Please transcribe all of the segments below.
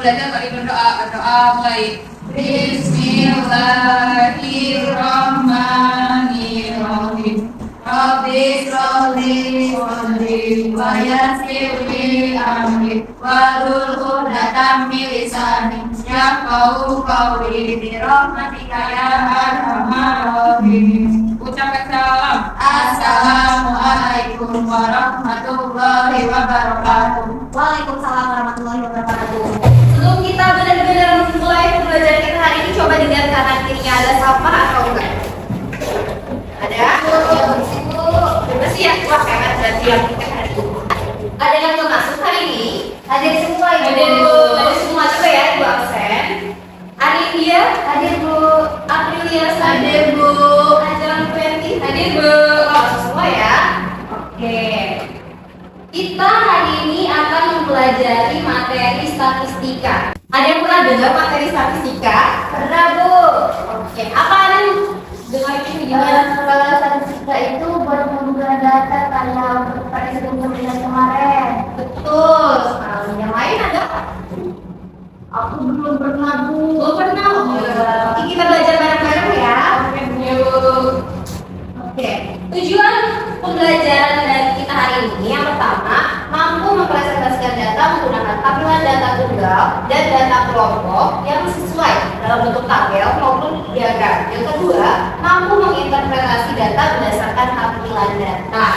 belajar bagi berdoa mulai. Bismillahirrahmanirrahim. Rabbi sholli wa yassir li amri wahlul 'uqdatam min lisani yafqahu qawli bi rahmatika ya arhamar rahimin. Ucapkan salam. Assalamualaikum warahmatullahi wabarakatuh. Waalaikumsalam warahmatullahi wabarakatuh. Sebelum kita benar-benar memulai pembelajaran kita hari ini, coba dilihat kanan kirinya ada sampah atau enggak? Ada? Bersih ya? Wah, karena berarti yang kita hari ini. Ada yang belum masuk hari ini? Hadir semua ibu. Hadir semua juga ya, ibu absen. Arindia, hadir bu. Aprilia, hadir bu. Ajaran Twenty, hadir bu. Masuk semua ya. Oke. Kita hari ini akan mempelajari materi statistika. Ada yang pernah dengar materi statistika? Pernah bu. Oke. Apa ada yang dengar ini gimana? Kalau statistika itu buat mengumpulkan data kayak pada sebelum-sebelumnya kemarin. Betul. Nah, yang lain ada? Aku belum pernah bu. Belum pernah. Oke, kita belajar bareng-bareng ya. Oke, yuk. Oke. Tujuan pembelajaran dari kita hari ini yang pertama, mampu mempresentasikan data menggunakan tampilan data tunggal dan data kelompok yang sesuai dalam bentuk tabel maupun diagram. Yang kedua, mampu menginterpretasi data berdasarkan tampilan data.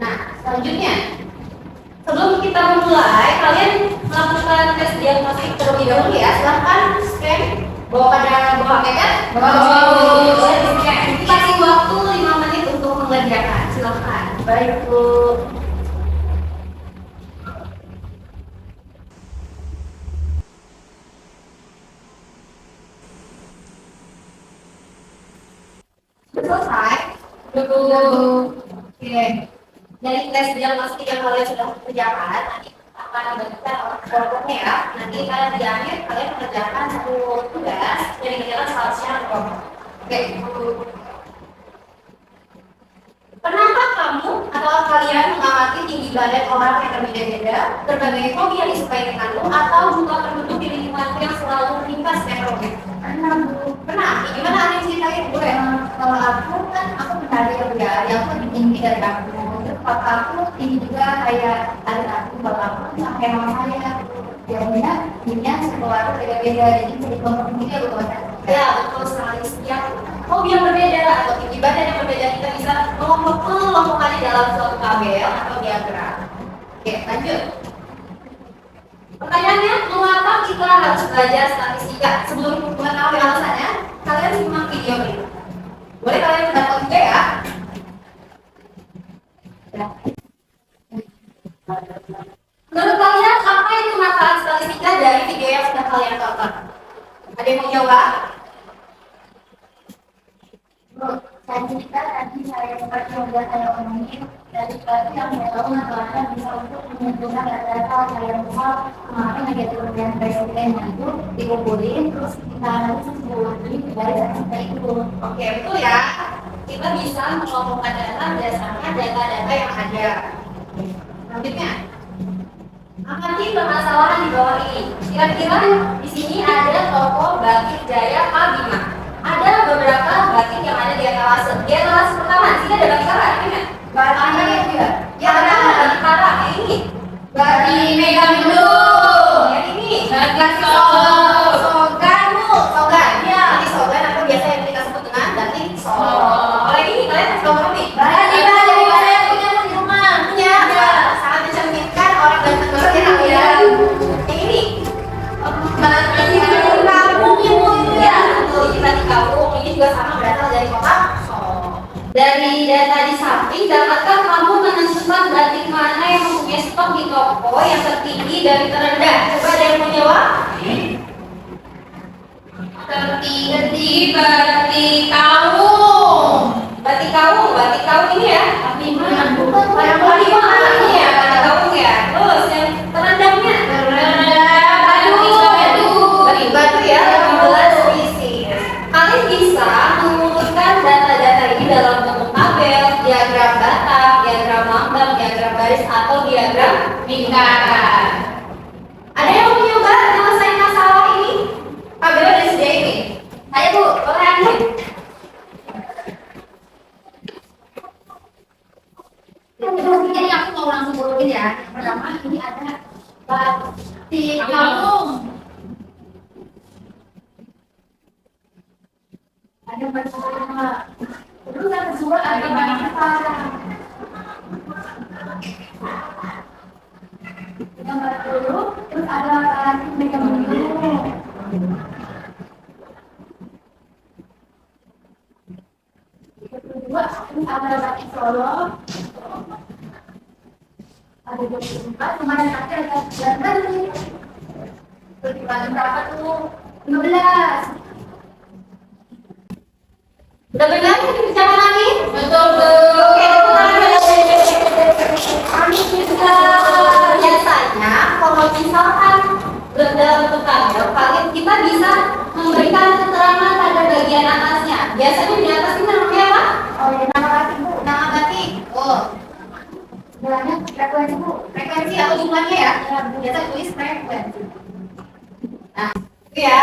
Nah, selanjutnya, sebelum kita memulai, kalian melakukan tes diagnostik terlebih dahulu ya. Silahkan scan. Bawa HP kan? Kasih waktu 5 menit untuk mengerjakan. Silahkan. Baik bu. Sudah selesai? Betul. Oke. Dari tes diagnostik yang kalian sudah kerjakan, nanti akan dibagikan kelompoknya ya. Nanti kalian di akhir kalian mengerjakan satu tugas yang dikira seharusnya kelompok. Oke. Pernahkah kamu atau kalian mengamati tinggi badan orang yang berbeda-beda, berbagai hobi yang disukai denganmu, atau juga penduduk di lingkunganmu yang selalu meningkat ekonomi? Pernah bu. Pernah? Gimana ada yang ceritain? Boleh? Kalau aku kan aku pernah ada yang dari aku lebih tinggi dari aku. Terus papa aku tinggi juga kayak adik aku, bapak aku sampai mama saya. Jadinya tingginya sekolah aku beda-beda, jadi jadi kelompok tinggi aku kan. Ya, betul sekali. Setiap hobi yang berbeda atau tinggi badan yang berbeda kita bisa mengelompokkannya dalam suatu tabel atau diagram. Oke, lanjut. Pertanyaannya, mengapa kita harus belajar statistika? Sebelum mengetahui alasannya, kalian simak video ini. Boleh kalian mendapat juga ya? Menurut kalian, apa itu manfaat statistika dari video yang sudah kalian tonton? Ada yang mau jawab? Statistika tadi saya sempat coba saya omongin dari pagi yang saya tahu masalahnya bisa untuk mengumpulkan data kayak misal kemarin ada turunnya presiden itu dikumpulin terus kita harus kumpulin dari statistika itu. Oke, betul ya. Kita bisa mengelompokkan data berdasarkan data-data yang ada. Selanjutnya, amati permasalahan di bawah ini. Kira-kira di sini ada tokoh Batik Jaya Abima. Ada beberapa batik yang ada di etalase. Di etalase pertama, di sini ada batik apa? Ini kan? Batik yang juga. Yang ada batik para yang ini. Batik Megamendung. Yang ini. Batik Sogan. Ya, batik Sogan atau biasa yang kita sebut dengan batik Sogan. Kalau yang ini kalian harus tahu nih. Batik dari mana yang punya di rumah? Punya. Sangat mencerminkan orang ganteng banget ya. Yang ini. Batik kampung yang mulia. Ini batik kampung. Ini juga sama berasal dari kota Solo. Dari data di samping, dapatkah kamu menentukan batik mana yang mempunyai stok di toko yang tertinggi dan terendah? Coba ada yang mau jawab? Tertinggi batik kaung. Batik kaung ini ya? Yang paling mahal ini ya, batik kaung ya. Terus yang terendahnya? Batu ya, 15 spesies. Kalian bisa mengumpulkan data-data ini dalam bentuk tabel, diagram batang, diagram lambang, diagram garis atau diagram lingkaran. langsung urutin ya. Yang pertama ini ada batik kampung. Ada batik. Terus yang kedua ada batik parang. Gambar dulu, terus ada batik megang dulu. Kedua, terus ada batik Solo. Ada 24, kemarin terakhir ada 9 nih. Terus dibagi berapa tuh? 15. Udah benar ini bicara nih? Betul, Bu. Oke, biasanya kalau misalkan dalam bentuk tabel, kalian kita bisa memberikan keterangan pada bagian atasnya. Biasanya di atas ini namanya apa? Oh, ya, nama batik, Bu. Nama batik. Oh, Bilangnya frekuensi, Bu. frekuensi atau jumlahnya ya? Biasa tulis frekuensi. Nah, itu ya.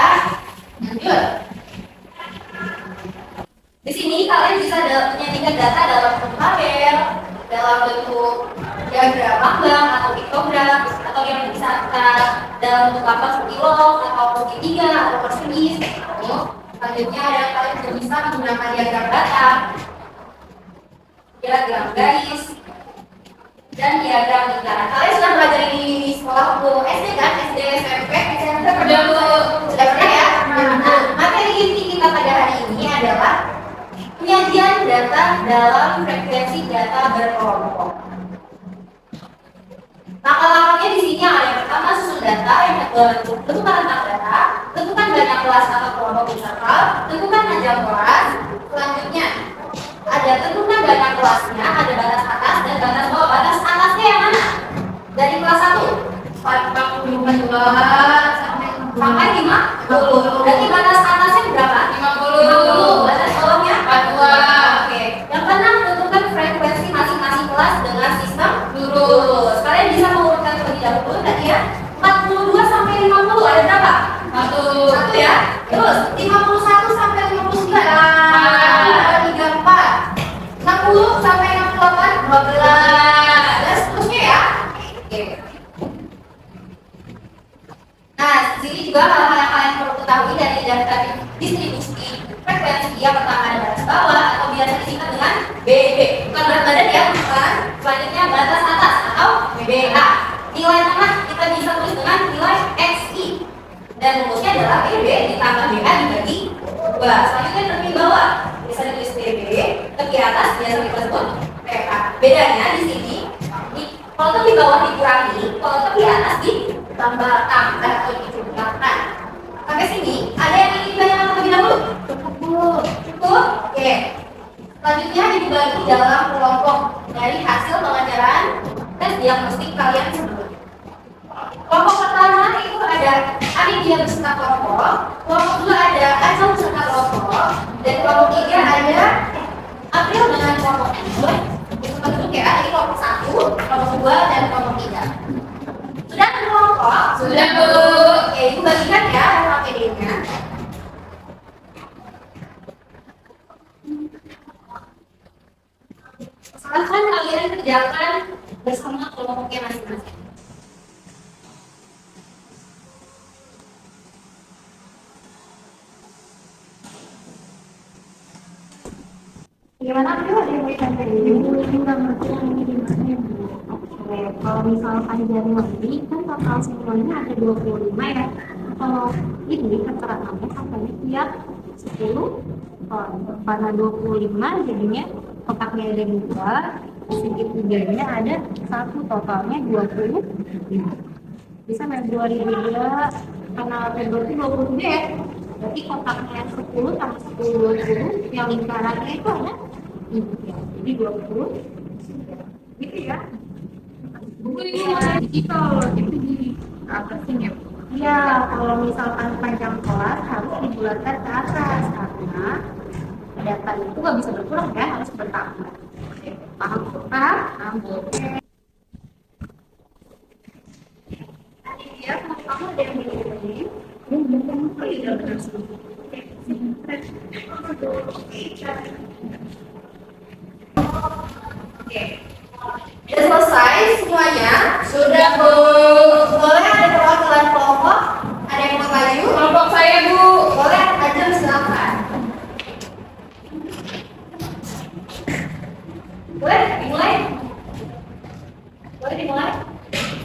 Lanjut. Di sini kalian bisa menyajikan data dalam bentuk tabel, dalam bentuk diagram lambang atau piktogram, atau yang bisa kita dalam bentuk lambang seperti log atau segitiga atau persegi. Selanjutnya ada kalian juga bisa menggunakan diagram data, diagram garis, dan diagram lingkaran. Kalian sudah belajar ini di sekolah waktu SD kan? SD, SMP, SMP Sudah, Bu. sudah pernah ya? Nah, materi inti kita pada hari ini adalah penyajian data dalam frekuensi data berkelompok. Langkah-langkahnya di sini ada yang pertama susun data, yang kedua tentukan rentang data, tentukan banyak kelas atau kelompok peserta, tentukan panjang kelas. Selanjutnya ada tentukan banyak kelasnya, ada batas atas dan batas bawah. Batas atasnya yang mana? Dari kelas 1 sampai 50. Berarti batas atasnya berapa? 50. Batas bawahnya 42. Oke. Yang keenam, tentukan frekuensi masing-masing kelas dengan sistem lurus. Kalian bisa mengurutkan terlebih dahulu tadi ya. 42 sampai 50 ada berapa? Satu ya. Terus 51 sampai 59. 34. 60 sampai 68. 12. Dan seterusnya ya. Oke. Nah, di sini juga hal-hal yang kalian perlu ketahui dari daftar distribusi frekuensi yang pertama ada batas bawah atau biasa disingkat dengan BB. Bukan berat badan ya, bukan. Selanjutnya batas atas atau BBA. Nilai tengah kita bisa tulis dengan nilai XI. Dan rumusnya adalah BB ditambah BA dibagi 2. Selanjutnya tepi bawah bisa ditulis BB, tepi atas biasa kita sebut PA. Bedanya di sini, kalau tepi bawah dikurangi, kalau tepi atas ditambah atau dijumlahkan. Sampai sini, ada yang ingin ditanyakan terlebih dahulu? Cukup? Oke. Selanjutnya dibagi dalam kelompok dari hasil pengajaran tes diagnostik kalian sebelumnya. Kelompok pertama itu ada Anidia beserta kelompok, kelompok kedua ada Aca beserta kelompok, dan kelompok tiga ada April dengan kelompok kedua. Itu bentuk ya, ini kelompok 1, kelompok 2, dan kelompok 3. Sudah kelompok? Sudah, Bu. Oke, itu bagikan ya APD-nya. Silahkan kalian kerjakan bersama kelompoknya masing-masing. Gimana tuh ada yang bisa nggak ngerti yang ini gimana ya, Bu? Oke, kalau misalkan Januari kan total semuanya ada 25 ya. Kalau ini keterangannya sampai tiap 10 ton. Karena 25 jadinya kotaknya ada 2, segitiganya ada 1, totalnya 20. Bisa Februari juga, karena Februari 23 ya. Berarti kotaknya 10 tambah 10 20, yang lingkarannya itu ada 3. Jadi 20. Gitu ya. Buku ini masih digital, itu di atasin ya. Iya, kalau misalkan panjang kelas harus dibulatkan ke atas karena data itu nggak bisa berkurang ya, harus bertambah. Paham? Paham? Oke. Ya, sama-sama ada yang ini. Iya, benar sih. Oke. Sudah selesai semuanya? Sudah, Bu. Boleh ada perwakilan kelompok? Ada yang mau maju? Kelompok saya, Bu. Boleh, Ajeng silakan. Boleh dimulai? Boleh dimulai?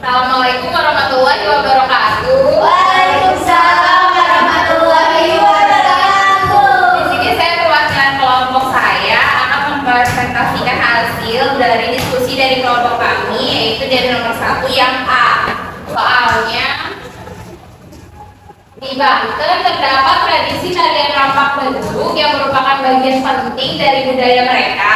Assalamualaikum warahmatullahi wabarakatuh. Waalaikumsalam warahmatullahi wabarakatuh. Di sini saya perwakilan kelompok saya akan mempresentasikan hasil dari diskusi dari kelompok kami, yaitu dari nomor 1 yang A. Soalnya di Banten terdapat tradisi tarian rampak beduk yang merupakan bagian penting dari budaya mereka.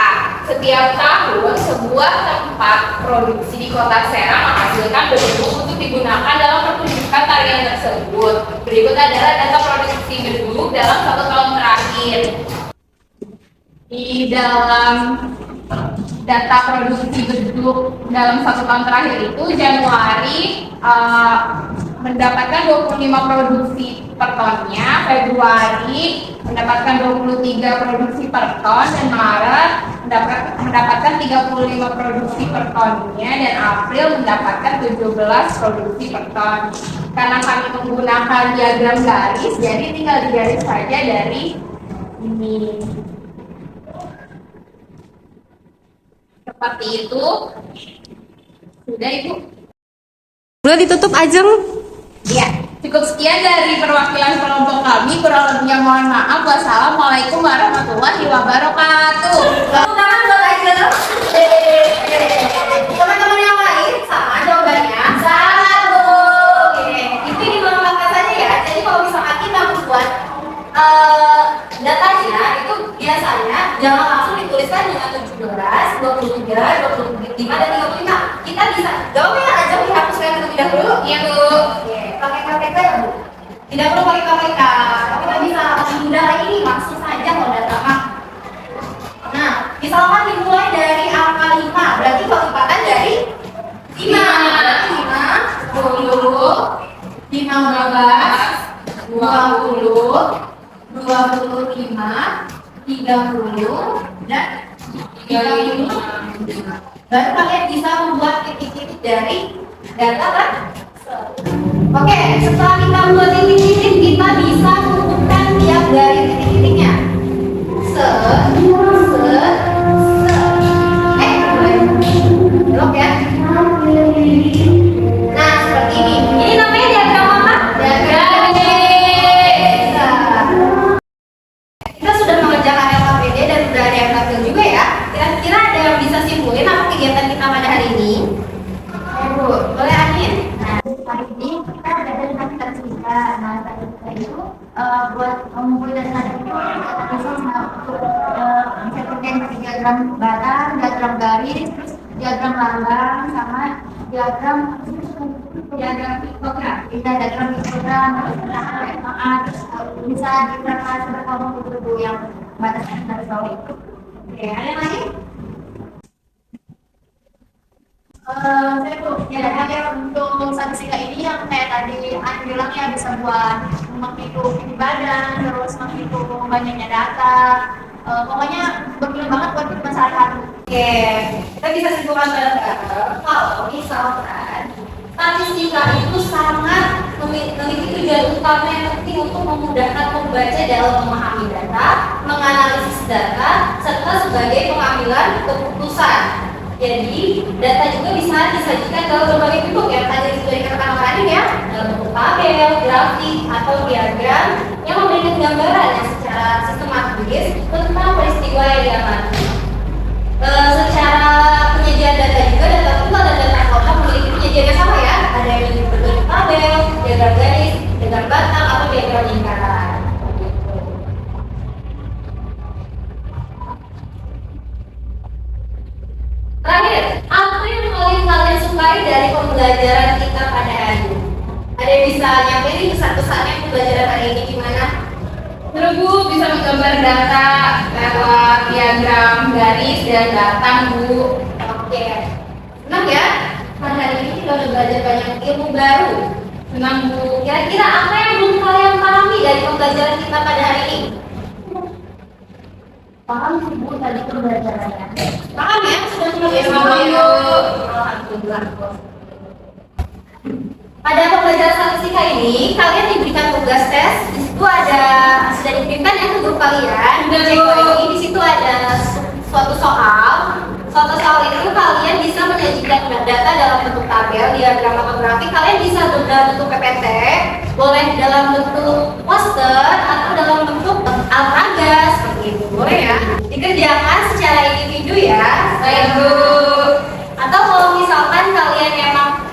Setiap tahun, sebuah tempat produksi di kota Serang menghasilkan beduk untuk digunakan dalam pertunjukan tarian tersebut. Berikut adalah data produksi beduk dalam 1 tahun terakhir. Di dalam data produksi beduk dalam 1 tahun terakhir itu, Januari mendapatkan 25 produksi per tonnya, Februari mendapatkan 23 produksi per ton, dan Maret mendapatkan 35 produksi per tonnya, dan April mendapatkan 17 produksi per ton. Karena kami menggunakan diagram garis, jadi tinggal digaris saja dari ini. Seperti itu. Sudah, Ibu? Udah ditutup, Ajeng? Ya, cukup sekian dari perwakilan kelompok kami. Kurang lebihnya mohon maaf. Wassalamualaikum warahmatullahi wabarakatuh. Tepuk tangan buat Ajeng. Teman-teman yang lain, sama jawabannya? Salah, Bu. Oke, itu dilengkapkan saja ya. Jadi kalau misalkan kita membuat datanya, itu biasanya jangan langsung dituliskan dengan 17, 23, 25, dan 35. Kita bisa jawabnya aja dihapuskan terlebih dahulu. Iya, Bu. Oke, pakai KTK ya, Bu? Tidak perlu pakai KTK. Kita bisa mudah lagi nih, langsung saja kalau data mah. Nah, misalkan dimulai dari angka 5, berarti kelipatan dari 5. Berarti 5, 10, 15, 20, 25, 30, dan 35. Baru kalian bisa membuat titik-titik dari data kan? Oke, setelah kita buat titik-titik, kita bisa mengumpulkan tiap dari titik-titiknya. Belok ya. Nah, seperti ini. Ini namanya diagram apa? Diagram garis. Kita sudah mengerjakan LKPD dan sudah ada yang tampil juga ya. Kira-kira ada yang bisa simpulin apa kegiatan kita pada hari ini? Bu, boleh Anin? Nah, hari ini kita belajar tentang statistika. Nah, statistika itu buat mengumpulkan data itu kita bisa untuk bisa kerjain pakai diagram barang, diagram garis, terus diagram lambang, sama diagram histogram. Bisa diagram histogram, terus bisa diagram berkelompok buku yang batasnya dari bawah itu. Oke, ada yang lagi? Saya tuh ya ada untuk statistika ini yang kayak tadi An bilang ya bisa buat menghitung tinggi badan, terus menghitung banyaknya data. Pokoknya berguna banget buat kita sehari-hari. Oke, kita bisa simpulkan bareng-bareng kalau misalkan statistika itu sangat memiliki tujuan utama yang penting untuk memudahkan pembaca dalam memahami data, menganalisis data, serta sebagai pengambilan keputusan. Jadi, data juga bisa disajikan dalam berbagai bentuk yang tadi sudah dikatakan oleh Anin ya, dalam bentuk tabel, grafik, atau diagram yang memberikan gambaran yang secara sistematis tentang peristiwa yang diamati. Secara penyajian data juga, data tunggal dan data kotak memiliki penyajian yang sama ya. Ada yang berbentuk tabel, diagram garis, diagram batang, atau diagram lingkaran. Terakhir, apa yang paling kalian sukai dari pembelajaran kita pada hari ini? Ada yang bisa nyampein pesan-pesannya pembelajaran hari ini gimana? Terus Bu bisa menggambar data lewat diagram garis dan batang, Bu. Oke, senang ya? Pada hari ini kita udah belajar banyak ilmu baru. Senang, Bu. Kira-kira apa yang belum kalian pahami dari pembelajaran kita pada hari ini? Paham sih Bu tadi pembelajarannya? Paham ya? Sudah Ya, semua paham, Bu. Alhamdulillah. Pada pembelajaran statistika ini, kalian diberikan tugas tes. Di situ ada sudah dikirimkan ya ke grup kalian. Sudah, Cek Bu. lagi. Di situ ada suatu soal. Suatu soal itu kalian bisa menyajikan data dalam bentuk tabel, diagram atau grafik. Kalian bisa dalam bentuk PPT, boleh dalam bentuk poster atau dalam bentuk alpraga seperti itu, boleh ya. Dikerjakan secara individu ya. Baik, Bu. Atau kalau misalkan kalian emang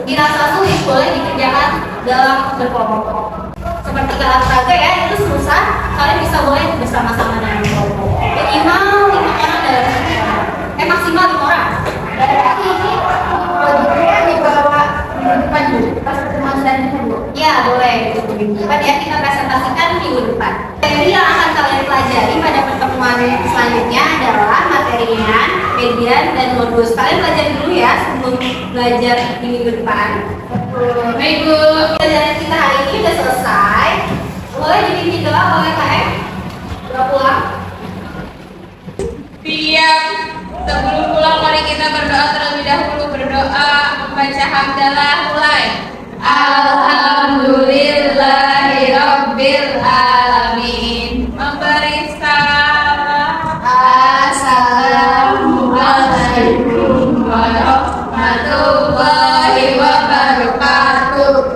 dirasa sulit, boleh dikerjakan dalam berkelompok. Seperti dalam olahraga ya, itu susah, kalian bisa boleh bersama-sama dengan kelompok. Minimal 5 orang dalam satu kelompok. Maksimal 5 orang. Berarti ini proyeknya dibawa minggu depan Bu, pas pertemuan selanjutnya Bu. Ya, boleh. Minggu depan ya, kita presentasikan minggu depan. Materi yang akan kalian pelajari pada pertemuan selanjutnya adalah materi ringan, median, dan modus. Kalian pelajari dulu ya sebelum belajar di minggu depan. Baik, Bu. Pelajaran kita hari ini udah selesai. Boleh dipimpin doa oleh KM. Doa pulang. Siap. Sebelum pulang mari kita berdoa terlebih dahulu. Berdoa membaca hamdalah mulai. Alhamdulillahirabbil alamin. Memberi salam. Assalamualaikum warahmatullahi wabarakatuh.